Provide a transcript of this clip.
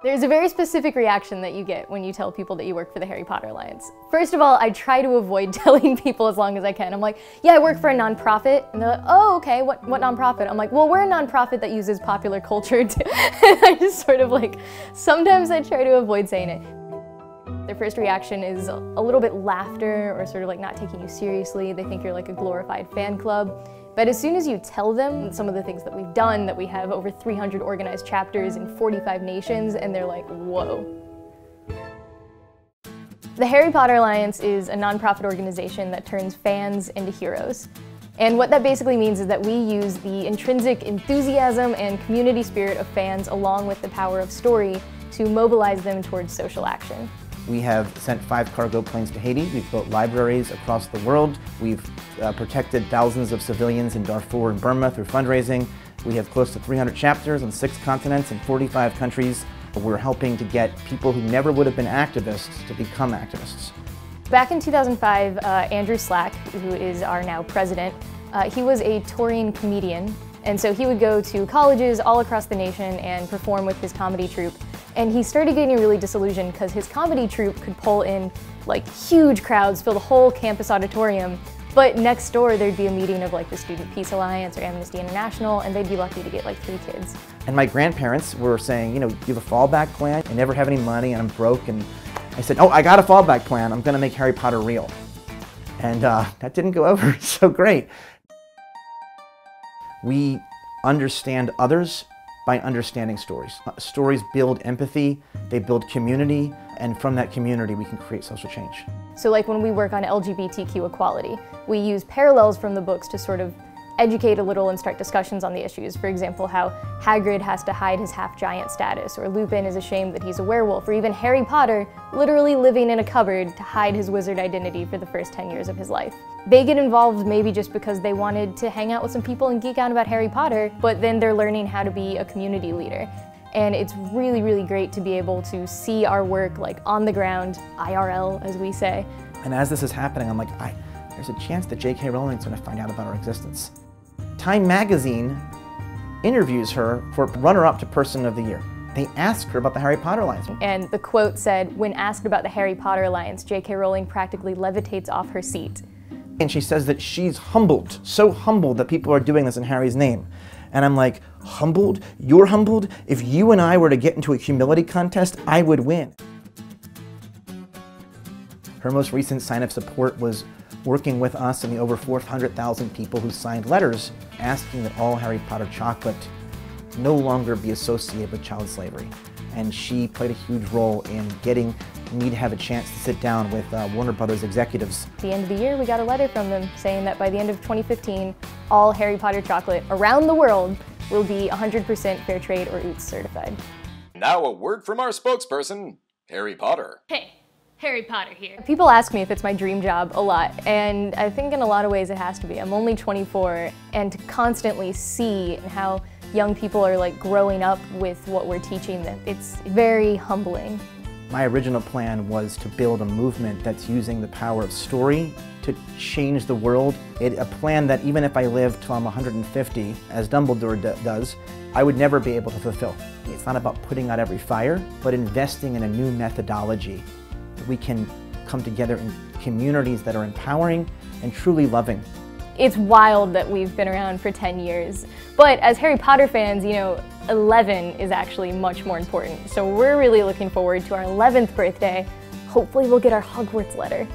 There's a very specific reaction that you get when you tell people that you work for the Harry Potter Alliance. First of all, I try to avoid telling people as long as I can. I'm like, yeah, I work for a nonprofit. And they're like, oh, okay, what nonprofit? I'm like, well, we're a nonprofit that uses popular culture too. I just sort of like, sometimes I try to avoid saying it. Their first reaction is a little bit laughter or sort of like not taking you seriously. They think you're like a glorified fan club. But as soon as you tell them some of the things that we've done, that we have over 300 organized chapters in 45 nations, and they're like, whoa. The Harry Potter Alliance is a nonprofit organization that turns fans into heroes. And what that basically means is that we use the intrinsic enthusiasm and community spirit of fans along with the power of story to mobilize them towards social action. We have sent 5 cargo planes to Haiti. We've built libraries across the world. We've protected thousands of civilians in Darfur and Burma through fundraising. We have close to 300 chapters on 6 continents and 45 countries. We're helping to get people who never would have been activists to become activists. Back in 2005, Andrew Slack, who is our now president, he was a touring comedian. And so he would go to colleges all across the nation and perform with his comedy troupe. And he started getting really disillusioned because his comedy troupe could pull in like huge crowds, fill the whole campus auditorium. But next door there'd be a meeting of like the Student Peace Alliance or Amnesty International, and they'd be lucky to get like 3 kids. And my grandparents were saying, you know, you have a fallback plan? I never have any money and I'm broke. And I said, oh, I got a fallback plan. I'm gonna make Harry Potter real. And that didn't go over so great. We understand others by understanding stories. Stories build empathy, they build community, and from that community we can create social change. So like when we work on LGBTQ equality, we use parallels from the books to sort of educate a little and start discussions on the issues. For example, how Hagrid has to hide his half-giant status, or Lupin is ashamed that he's a werewolf, or even Harry Potter literally living in a cupboard to hide his wizard identity for the first 10 years of his life. They get involved maybe just because they wanted to hang out with some people and geek out about Harry Potter, but then they're learning how to be a community leader. And it's really, really great to be able to see our work like on the ground, IRL as we say. And as this is happening, I'm like, there's a chance that J.K. Rowling's gonna find out about our existence. Time magazine interviews her for runner-up to Person of the Year. They ask her about the Harry Potter Alliance. And the quote said, when asked about the Harry Potter Alliance, J.K. Rowling practically levitates off her seat. And she says that she's humbled, so humbled that people are doing this in Harry's name. And I'm like, humbled? You're humbled? If you and I were to get into a humility contest, I would win. Her most recent sign of support was working with us and the over 400,000 people who signed letters asking that all Harry Potter chocolate no longer be associated with child slavery. And she played a huge role in getting me to have a chance to sit down with Warner Brothers executives. At the end of the year, we got a letter from them saying that by the end of 2015, all Harry Potter chocolate around the world will be 100% fair trade or UTZ certified. Now a word from our spokesperson, Harry Potter. Hey, Harry Potter here. People ask me if it's my dream job a lot, and I think in a lot of ways it has to be. I'm only 24, and to constantly see how young people are like growing up with what we're teaching them, it's very humbling. My original plan was to build a movement that's using the power of story to change the world. A plan that even if I live till I'm 150, as Dumbledore does, I would never be able to fulfill. It's not about putting out every fire, but investing in a new methodology that we can come together in communities that are empowering and truly loving. It's wild that we've been around for 10 years, but as Harry Potter fans, you know, 11 is actually much more important. So we're really looking forward to our 11th birthday. Hopefully we'll get our Hogwarts letter.